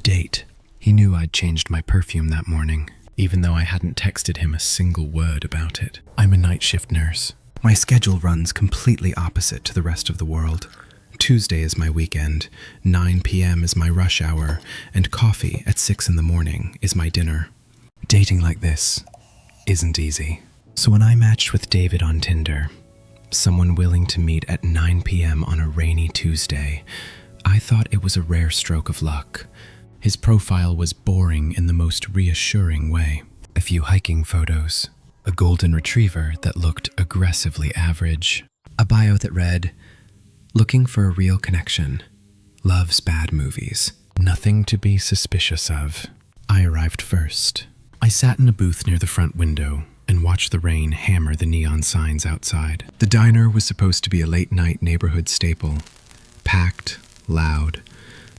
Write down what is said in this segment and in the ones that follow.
date. He knew I'd changed my perfume that morning, even though I hadn't texted him a single word about it. I'm a night shift nurse. My schedule runs completely opposite to the rest of the world. Tuesday is my weekend, 9 p.m. is my rush hour, and coffee at 6 in the morning is my dinner. Dating like this isn't easy. So when I matched with David on Tinder, someone willing to meet at 9 p.m. on a rainy Tuesday, I thought it was a rare stroke of luck. His profile was boring in the most reassuring way. A few hiking photos, a golden retriever that looked aggressively average, a bio that read, "Looking for a real connection. Loves bad movies. Nothing to be suspicious of." I arrived first. I sat in a booth near the front window and watched the rain hammer the neon signs outside. The diner was supposed to be a late-night neighborhood staple. Packed, loud,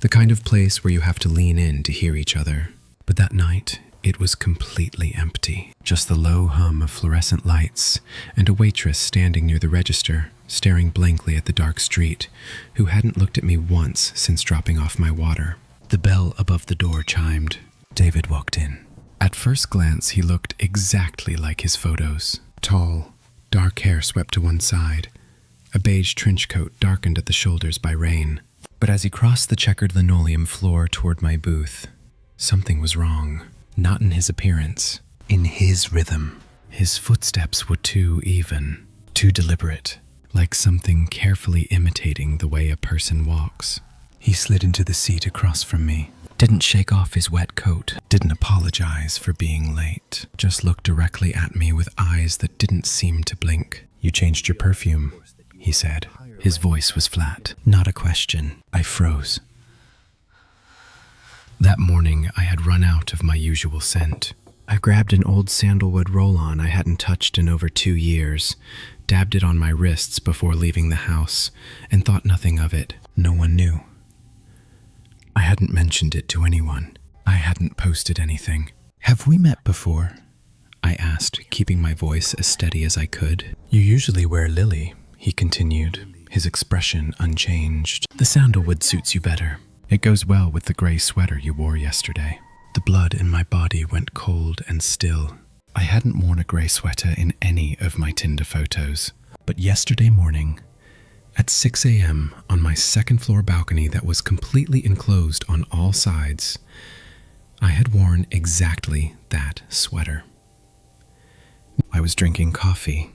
the kind of place where you have to lean in to hear each other. But that night, it was completely empty. Just the low hum of fluorescent lights and a waitress standing near the register, staring blankly at the dark street, who hadn't looked at me once since dropping off my water. The bell above the door chimed. David walked in. At first glance, he looked exactly like his photos. Tall, dark hair swept to one side, a beige trench coat darkened at the shoulders by rain. But as he crossed the checkered linoleum floor toward my booth, something was wrong. Not in his appearance, in his rhythm. His footsteps were too even, too deliberate, like something carefully imitating the way a person walks. He slid into the seat across from me, didn't shake off his wet coat, didn't apologize for being late, just looked directly at me with eyes that didn't seem to blink. "You changed your perfume," he said. His voice was flat, not a question. I froze. That morning, I had run out of my usual scent. I grabbed an old sandalwood roll-on I hadn't touched in over 2 years, dabbed it on my wrists before leaving the house, and thought nothing of it. No one knew. I hadn't mentioned it to anyone. I hadn't posted anything. "Have we met before?" I asked, keeping my voice as steady as I could. "You usually wear lily," he continued, his expression unchanged. "The sandalwood suits you better. It goes well with the gray sweater you wore yesterday." The blood in my body went cold and still. I hadn't worn a gray sweater in any of my Tinder photos. But yesterday morning, at 6 a.m. on my second-floor balcony that was completely enclosed on all sides, I had worn exactly that sweater. I was drinking coffee,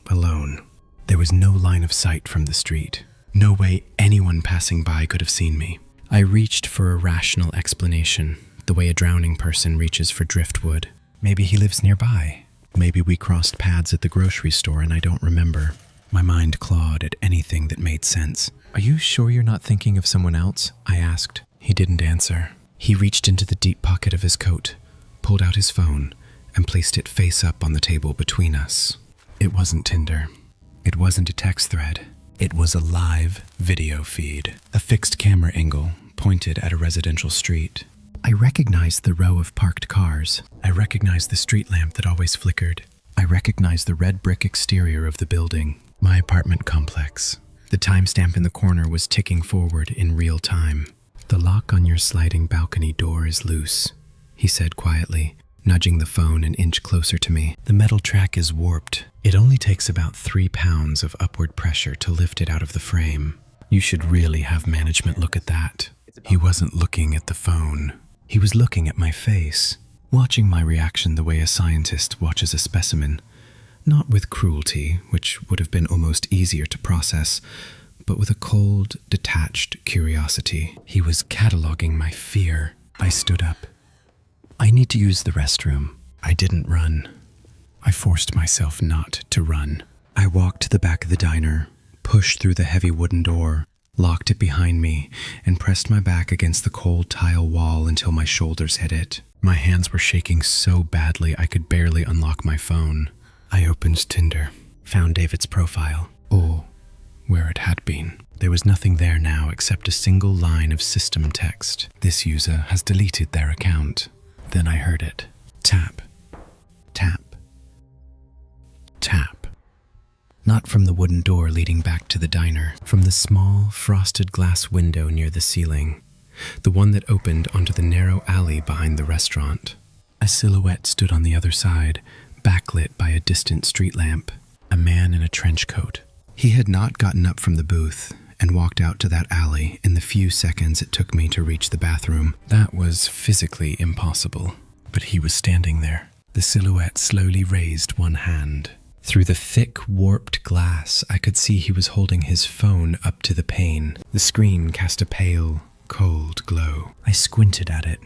alone. There was no line of sight from the street. No way anyone passing by could have seen me. I reached for a rational explanation, the way a drowning person reaches for driftwood. Maybe he lives nearby. Maybe we crossed paths at the grocery store and I don't remember. My mind clawed at anything that made sense. "Are you sure you're not thinking of someone else?" I asked. He didn't answer. He reached into the deep pocket of his coat, pulled out his phone, and placed it face up on the table between us. It wasn't Tinder. It wasn't a text thread. It was a live video feed, a fixed camera angle pointed at a residential street. I recognized the row of parked cars. I recognized the street lamp that always flickered. I recognized the red brick exterior of the building, my apartment complex. The timestamp in the corner was ticking forward in real time. "The lock on your sliding balcony door is loose," he said quietly, nudging the phone an inch closer to me. "The metal track is warped. It only takes about 3 pounds of upward pressure to lift it out of the frame. You should really have management look at that." He wasn't looking at the phone. He was looking at my face, watching my reaction the way a scientist watches a specimen. Not with cruelty, which would have been almost easier to process, but with a cold, detached curiosity. He was cataloging my fear. I stood up. "I need to use the restroom." I didn't run. I forced myself not to run. I walked to the back of the diner, pushed through the heavy wooden door, locked it behind me, and pressed my back against the cold tile wall until my shoulders hit it. My hands were shaking so badly I could barely unlock my phone. I opened Tinder, found David's profile, or where it had been. There was nothing there now except a single line of system text. "This user has deleted their account." Then I heard it. Tap. Tap. Tap. Not from the wooden door leading back to the diner, from the small, frosted glass window near the ceiling. the one that opened onto the narrow alley behind the restaurant. A silhouette stood on the other side, backlit by a distant street lamp. A man in a trench coat. He had not gotten up from the booth and walked out to that alley in the few seconds it took me to reach the bathroom. That was physically impossible, but he was standing there. The silhouette slowly raised one hand. Through the thick, warped glass, I could see he was holding his phone up to the pane. The screen cast a pale, cold glow. I squinted at it,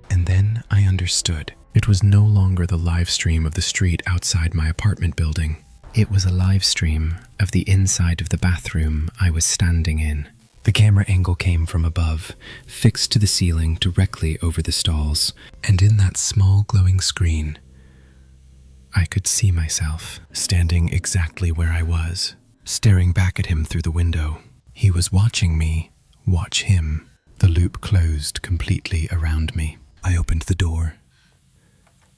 and then I understood. It was no longer the live stream of the street outside my apartment building. It was a live stream of the inside of the bathroom I was standing in. The camera angle came from above, fixed to the ceiling directly over the stalls, and in that small glowing screen, I could see myself standing exactly where I was, staring back at him through the window. He was watching me watch him. The loop closed completely around me. I opened the door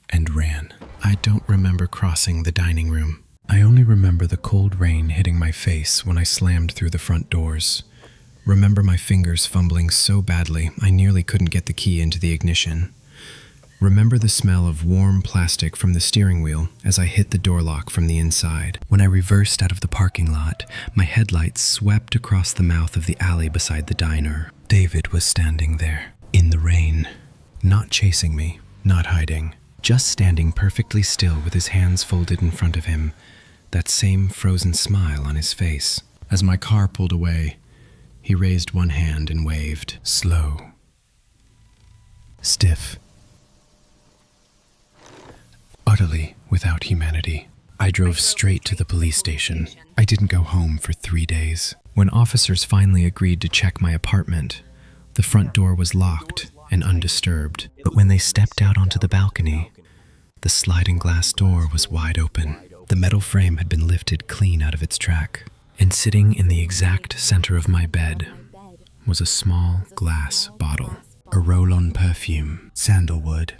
and ran. I don't remember crossing the dining room. I only remember the cold rain hitting my face when I slammed through the front doors. Remember my fingers fumbling so badly I nearly couldn't get the key into the ignition. Remember the smell of warm plastic from the steering wheel as I hit the door lock from the inside. When I reversed out of the parking lot, my headlights swept across the mouth of the alley beside the diner. David was standing there, in the rain, not chasing me, not hiding, just standing perfectly still with his hands folded in front of him, that same frozen smile on his face. As my car pulled away, he raised one hand and waved, slow, stiff, utterly without humanity. I drove straight to the police station. I didn't go home for 3 days. When officers finally agreed to check my apartment, the front door was locked and undisturbed. But when they stepped out onto the balcony, the sliding glass door was wide open. The metal frame had been lifted clean out of its track, and sitting in the exact center of my bed was a small glass bottle, a roll-on perfume, sandalwood.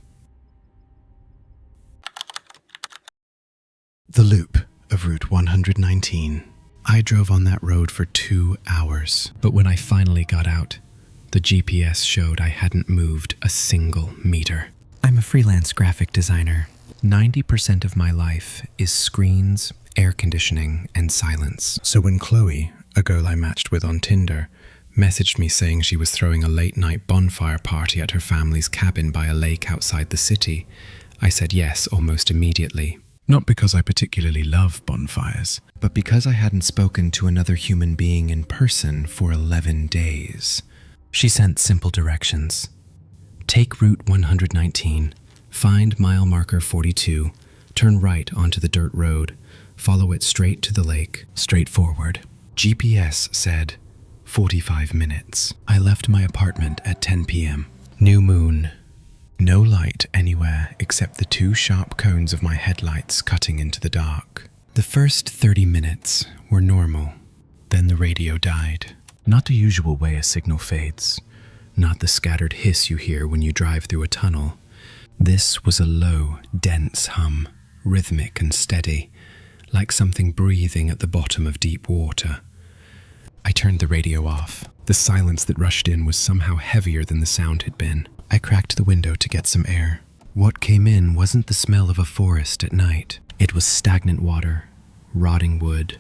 The loop of Route 119. I drove on that road for 2 hours, but when I finally got out, the GPS showed I hadn't moved a single meter. I'm a freelance graphic designer. 90% of my life is screens, air conditioning, and silence. So when Chloe, a girl I matched with on Tinder, messaged me saying she was throwing a late-night bonfire party at her family's cabin by a lake outside the city, I said yes almost immediately. Not because I particularly love bonfires, but because I hadn't spoken to another human being in person for 11 days. She sent simple directions. Take Route 119, find mile marker 42, turn right onto the dirt road, follow it straight to the lake, straightforward. GPS said 45 minutes. I left my apartment at 10 p.m. New moon. No light anywhere except the 2 sharp cones of my headlights cutting into the dark. The first 30 minutes were normal. Then the radio died. Not the usual way a signal fades. Not the scattered hiss you hear when you drive through a tunnel. This was a low, dense hum, rhythmic and steady, like something breathing at the bottom of deep water. I turned the radio off. The silence that rushed in was somehow heavier than the sound had been. I cracked the window to get some air. What came in wasn't the smell of a forest at night. It was stagnant water, rotting wood,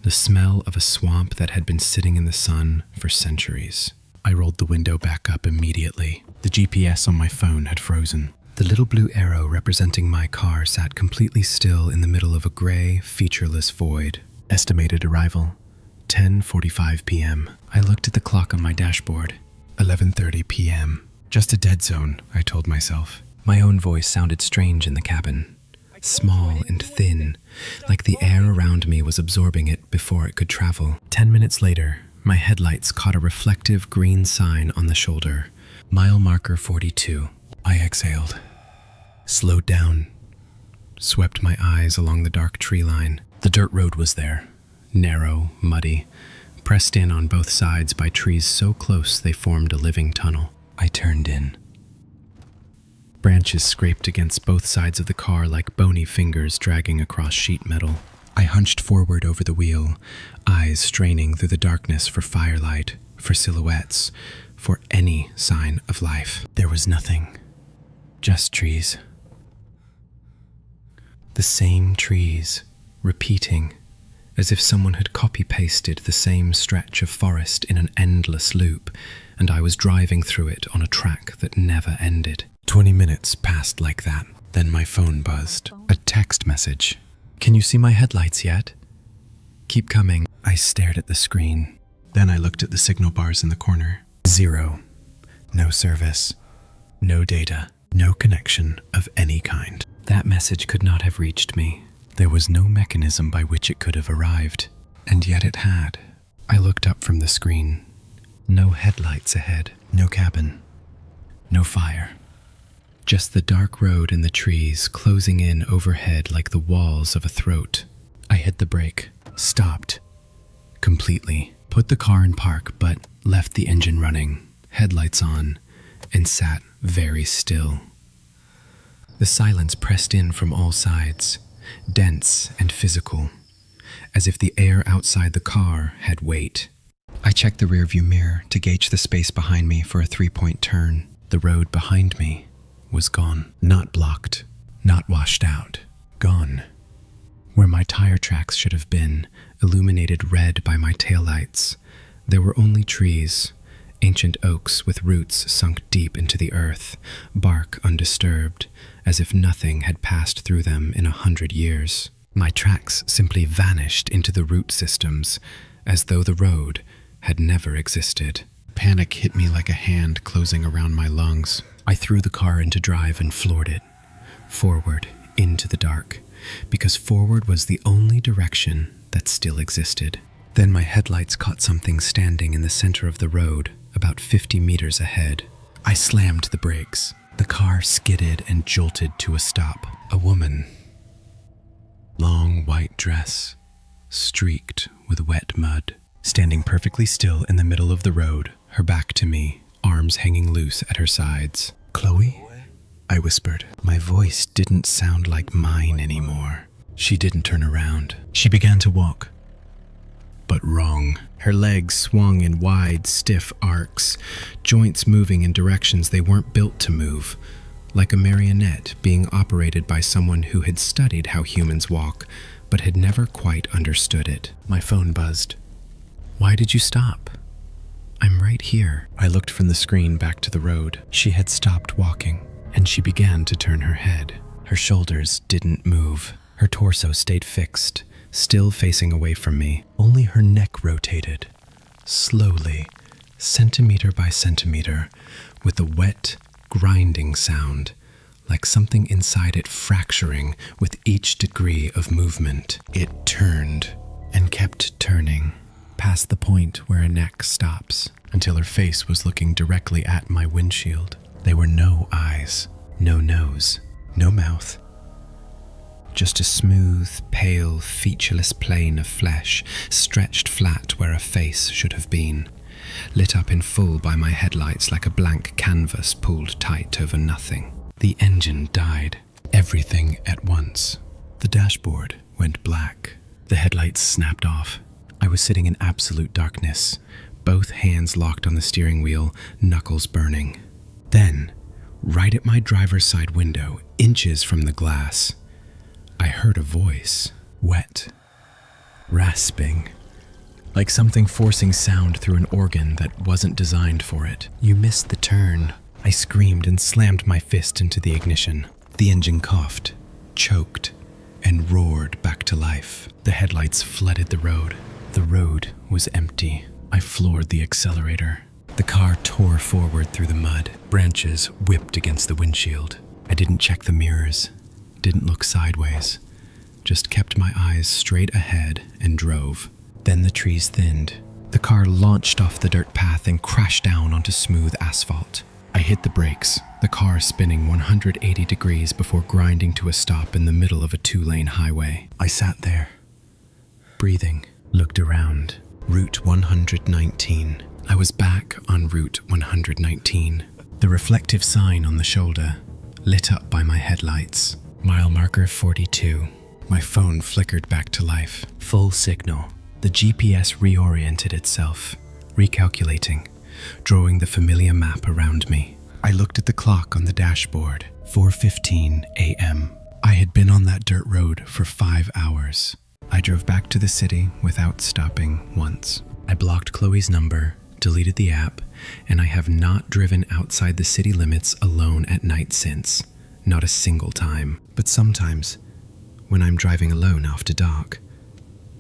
the smell of a swamp that had been sitting in the sun for centuries. I rolled the window back up immediately. The GPS on my phone had frozen. The little blue arrow representing my car sat completely still in the middle of a gray, featureless void. Estimated arrival, 10:45 p.m. I looked at the clock on my dashboard, 11:30 p.m. Just a dead zone, I told myself. My own voice sounded strange in the cabin, small and thin, like the air around me was absorbing it before it could travel. 10 minutes later, my headlights caught a reflective green sign on the shoulder, mile marker 42. I exhaled, slowed down, swept my eyes along the dark tree line. The dirt road was there, narrow, muddy, pressed in on both sides by trees so close they formed a living tunnel. I turned in. Branches scraped against both sides of the car like bony fingers dragging across sheet metal. I hunched forward over the wheel, eyes straining through the darkness for firelight, for silhouettes, for any sign of life. There was nothing, just trees. The same trees, repeating, as if someone had copy-pasted the same stretch of forest in an endless loop, and I was driving through it on a track that never ended. 20 minutes passed like that. Then my phone buzzed. A text message. "Can you see my headlights yet? Keep coming." I stared at the screen. Then I looked at the signal bars in the corner. 0. No service. No data. No connection of any kind. That message could not have reached me. There was no mechanism by which it could have arrived. And yet it had. I looked up from the screen. No headlights ahead. No cabin. No fire. Just the dark road and the trees closing in overhead like the walls of a throat. I hit the brake, stopped, completely, put the car in park but left the engine running, headlights on, and sat very still. The silence pressed in from all sides, dense and physical, as if the air outside the car had weight. I checked the rearview mirror to gauge the space behind me for a 3-point turn. The road behind me was gone. Not blocked, not washed out, gone. Where my tire tracks should have been, illuminated red by my taillights, there were only trees, ancient oaks with roots sunk deep into the earth, bark undisturbed, as if nothing had passed through them in 100 years. My tracks simply vanished into the root systems, as though the road had never existed. Panic hit me like a hand closing around my lungs. I threw the car into drive and floored it, forward, into the dark, because forward was the only direction that still existed. Then my headlights caught something standing in the center of the road, about 50 meters ahead. I slammed the brakes. The car skidded and jolted to a stop. A woman. Long white dress, streaked with wet mud, standing perfectly still in the middle of the road, her back to me, arms hanging loose at her sides. "Chloe?" I whispered. My voice didn't sound like mine anymore. She didn't turn around. She began to walk. But wrong. Her legs swung in wide, stiff arcs, joints moving in directions they weren't built to move, like a marionette being operated by someone who had studied how humans walk, but had never quite understood it. My phone buzzed. "Why did you stop?" "I'm right here." I looked from the screen back to the road. She had stopped walking, and she began to turn her head. Her shoulders didn't move. Her torso stayed fixed, still facing away from me. Only her neck rotated, slowly, centimeter by centimeter, with a wet, grinding sound, like something inside it fracturing with each degree of movement. It turned and kept turning, past the point where a neck stops, until her face was looking directly at my windshield. There were no eyes, no nose, no mouth. Just a smooth, pale, featureless plane of flesh, stretched flat where a face should have been, lit up in full by my headlights like a blank canvas pulled tight over nothing. The engine died, everything at once. The dashboard went black. The headlights snapped off. I was sitting in absolute darkness, both hands locked on the steering wheel, knuckles burning. Then, right at my driver's side window, inches from the glass, I heard a voice, wet, rasping, like something forcing sound through an organ that wasn't designed for it. "You missed the turn." I screamed and slammed my fist into the ignition. The engine coughed, choked, and roared back to life. The headlights flooded the road. The road was empty. I floored the accelerator. The car tore forward through the mud. Branches whipped against the windshield. I didn't check the mirrors, didn't look sideways, just kept my eyes straight ahead and drove. Then the trees thinned. The car launched off the dirt path and crashed down onto smooth asphalt. I hit the brakes, the car spinning 180 degrees before grinding to a stop in the middle of a 2-lane highway. I sat there, breathing, looked around. Route 119. I was back on Route 119. The reflective sign on the shoulder, lit up by my headlights. Mile marker 42. My phone flickered back to life. Full signal. The GPS reoriented itself, recalculating, drawing the familiar map around me. I looked at the clock on the dashboard. 4:15 a.m. I had been on that dirt road for 5 hours. I drove back to the city without stopping once. I blocked Chloe's number, deleted the app, and I have not driven outside the city limits alone at night since. Not a single time. But sometimes, when I'm driving alone after dark,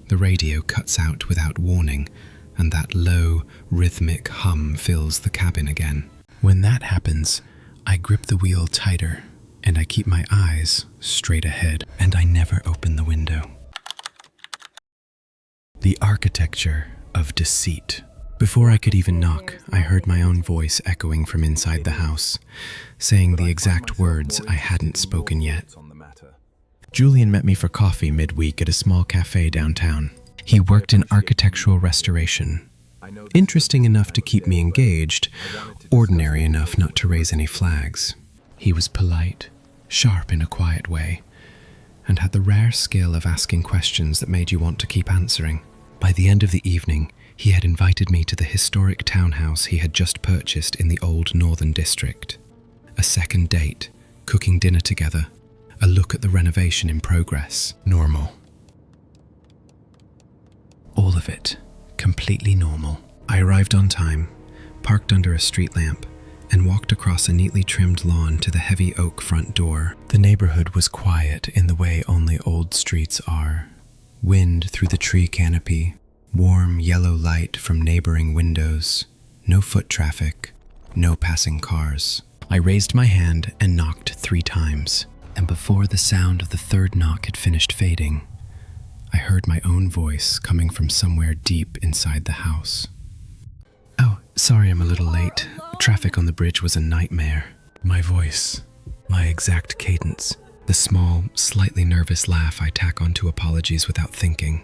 the radio cuts out without warning, and that low, rhythmic hum fills the cabin again. When that happens, I grip the wheel tighter, and I keep my eyes straight ahead, and I never open the window. The architecture of deceit. Before I could even knock, I heard my own voice echoing from inside the house, saying the exact words I hadn't spoken yet. Julian met me for coffee midweek at a small cafe downtown. He worked in architectural restoration. Interesting enough to keep me engaged, ordinary enough not to raise any flags. He was polite, sharp in a quiet way, and had the rare skill of asking questions that made you want to keep answering. By the end of the evening, he had invited me to the historic townhouse he had just purchased in the old Northern District. A second date, cooking dinner together, a look at the renovation in progress. Normal. All of it, completely normal. I arrived on time, parked under a street lamp, and walked across a neatly trimmed lawn to the heavy oak front door. The neighborhood was quiet in the way only old streets are. Wind through the tree canopy, warm yellow light from neighboring windows, no foot traffic, no passing cars. I raised my hand and knocked 3 times, and before the sound of the third knock had finished fading, I heard my own voice coming from somewhere deep inside the house. "Oh, sorry I'm a little late. Traffic on the bridge was a nightmare." My voice, my exact cadence, the small, slightly nervous laugh I tack onto apologies without thinking,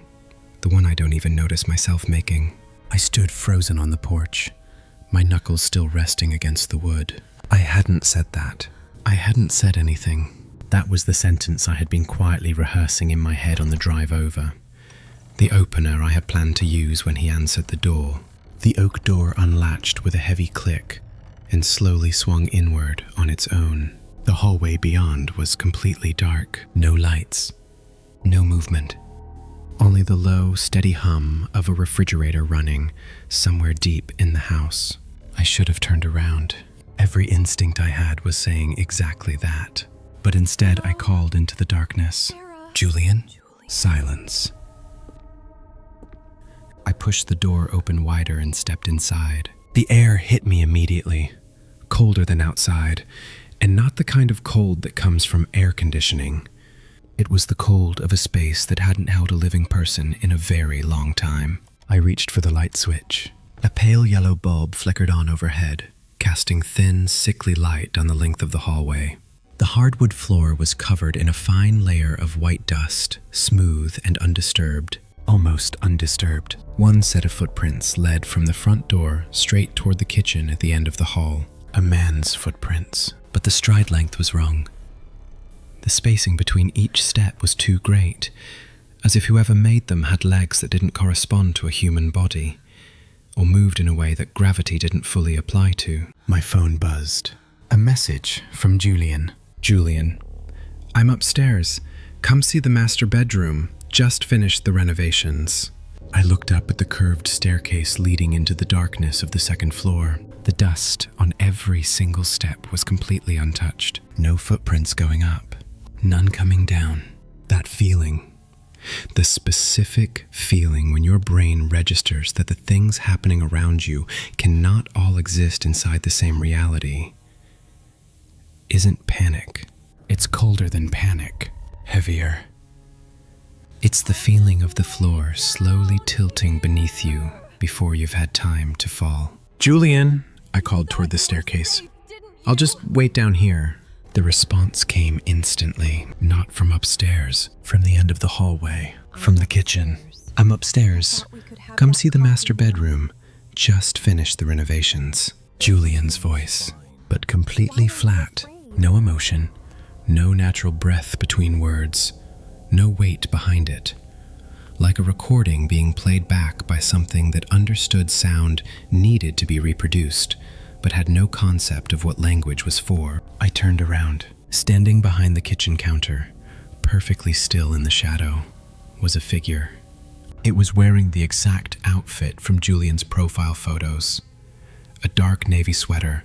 the one I don't even notice myself making. I stood frozen on the porch, my knuckles still resting against the wood. I hadn't said that. I hadn't said anything. That was the sentence I had been quietly rehearsing in my head on the drive over. The opener I had planned to use when he answered the door. The oak door unlatched with a heavy click and slowly swung inward on its own. The hallway beyond was completely dark. No lights, no movement. Only the low, steady hum of a refrigerator running somewhere deep in the house. I should have turned around. Every instinct I had was saying exactly that. But instead I called into the darkness. "Julian?" Silence. I pushed the door open wider and stepped inside. The air hit me immediately, colder than outside, and not the kind of cold that comes from air conditioning. It was the cold of a space that hadn't held a living person in a very long time. I reached for the light switch. A pale yellow bulb flickered on overhead, casting thin, sickly light down the length of the hallway. The hardwood floor was covered in a fine layer of white dust, smooth and undisturbed, almost undisturbed. One set of footprints led from the front door straight toward the kitchen at the end of the hall. A man's footprints, but the stride length was wrong. The spacing between each step was too great, as if whoever made them had legs that didn't correspond to a human body, or moved in a way that gravity didn't fully apply to. My phone buzzed. A message from Julian. "Julian, I'm upstairs. Come see the master bedroom. Just finished the renovations." I looked up at the curved staircase leading into the darkness of the second floor. The dust on every single step was completely untouched. No footprints going up, none coming down. That feeling, the specific feeling when your brain registers that the things happening around you cannot all exist inside the same reality, isn't panic. It's colder than panic, heavier. It's the feeling of the floor slowly tilting beneath you before you've had time to fall. "Julian," I called toward the staircase. "I'll just wait down here." The response came instantly, not from upstairs, from the end of the hallway, from the kitchen. "I'm upstairs. Come see the master bedroom. Just finished the renovations." Julian's voice, but completely flat. No emotion, no natural breath between words, no weight behind it. like a recording being played back by something that understood sound needed to be reproduced, but had no concept of what language was for. I turned around. Standing behind the kitchen counter, perfectly still in the shadow, was a figure. It was wearing the exact outfit from Julian's profile photos. A dark navy sweater,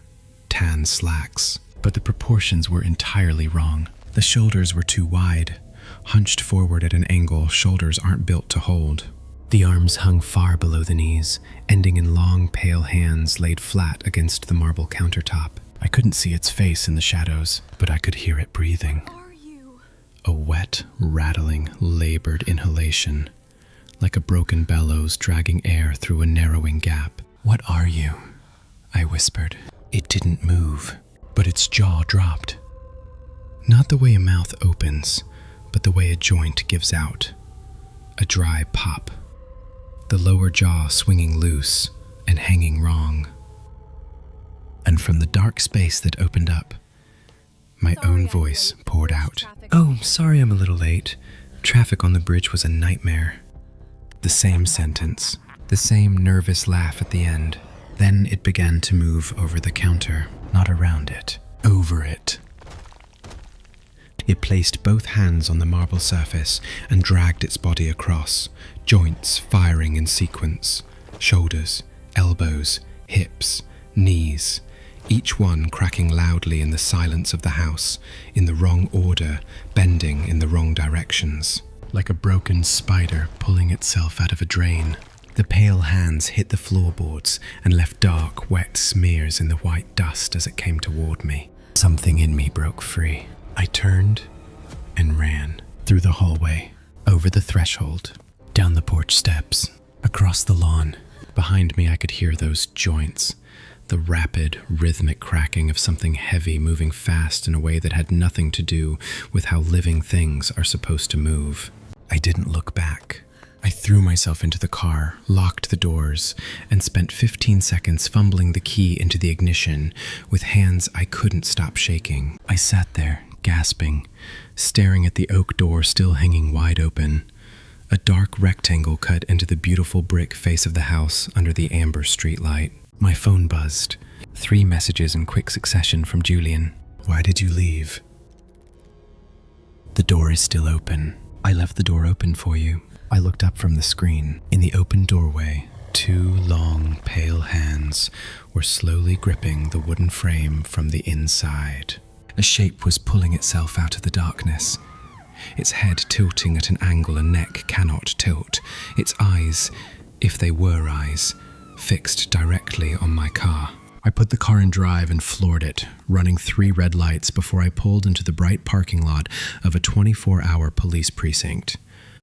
tan slacks, but the proportions were entirely wrong. The shoulders were too wide. Hunched forward at an angle shoulders aren't built to hold. The arms hung far below the knees, ending in long, pale hands laid flat against the marble countertop. I couldn't see its face in the shadows, but I could hear it breathing. Who are you? A wet, rattling, labored inhalation, like a broken bellows dragging air through a narrowing gap. "What are you?" I whispered. It didn't move, but its jaw dropped. Not the way a mouth opens, but the way a joint gives out. A dry pop. The lower jaw swinging loose and hanging wrong. And from the dark space that opened up, my own voice poured out. "Oh, sorry I'm a little late. Traffic on the bridge was a nightmare." The same sentence, the same nervous laugh at the end. Then it began to move over the counter, not around it, over it. It placed both hands on the marble surface and dragged its body across, joints firing in sequence, shoulders, elbows, hips, knees, each one cracking loudly in the silence of the house, in the wrong order, bending in the wrong directions, like a broken spider pulling itself out of a drain. The pale hands hit the floorboards and left dark, wet smears in the white dust as it came toward me. Something in me broke free. I turned and ran through the hallway, over the threshold, down the porch steps, across the lawn. Behind me I could hear those joints, the rapid, rhythmic cracking of something heavy moving fast in a way that had nothing to do with how living things are supposed to move. I didn't look back. I threw myself into the car, locked the doors, and spent 15 seconds fumbling the key into the ignition with hands I couldn't stop shaking. I sat there, gasping, staring at the oak door still hanging wide open. A dark rectangle cut into the beautiful brick face of the house under the amber streetlight. My phone buzzed. 3 messages in quick succession from Julian. "Why did you leave?" "The door is still open. I left the door open for you." I looked up from the screen. In the open doorway, 2 long, pale hands were slowly gripping the wooden frame from the inside. A shape was pulling itself out of the darkness, its head tilting at an angle a neck cannot tilt, its eyes, if they were eyes, fixed directly on my car. I put the car in drive and floored it, running 3 red lights before I pulled into the bright parking lot of a 24-hour police precinct.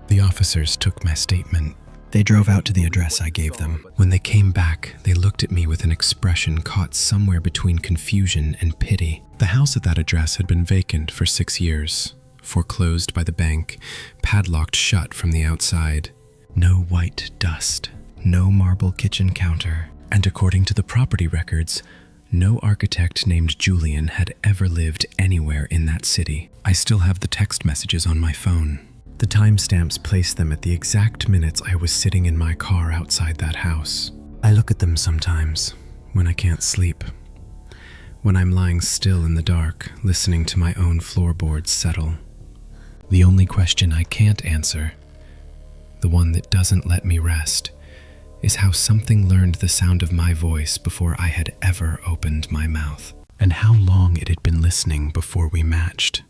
The officers took my statement. They drove out to the address I gave them. When they came back, they looked at me with an expression caught somewhere between confusion and pity. The house at that address had been vacant for 6 years, foreclosed by the bank, padlocked shut from the outside. No white dust, no marble kitchen counter, and according to the property records, no architect named Julian had ever lived anywhere in that city. I still have the text messages on my phone. The timestamps place them at the exact minutes I was sitting in my car outside that house. I look at them sometimes, when I can't sleep. When I'm lying still in the dark, listening to my own floorboards settle. The only question I can't answer, the one that doesn't let me rest, is how something learned the sound of my voice before I had ever opened my mouth, and how long it had been listening before we matched.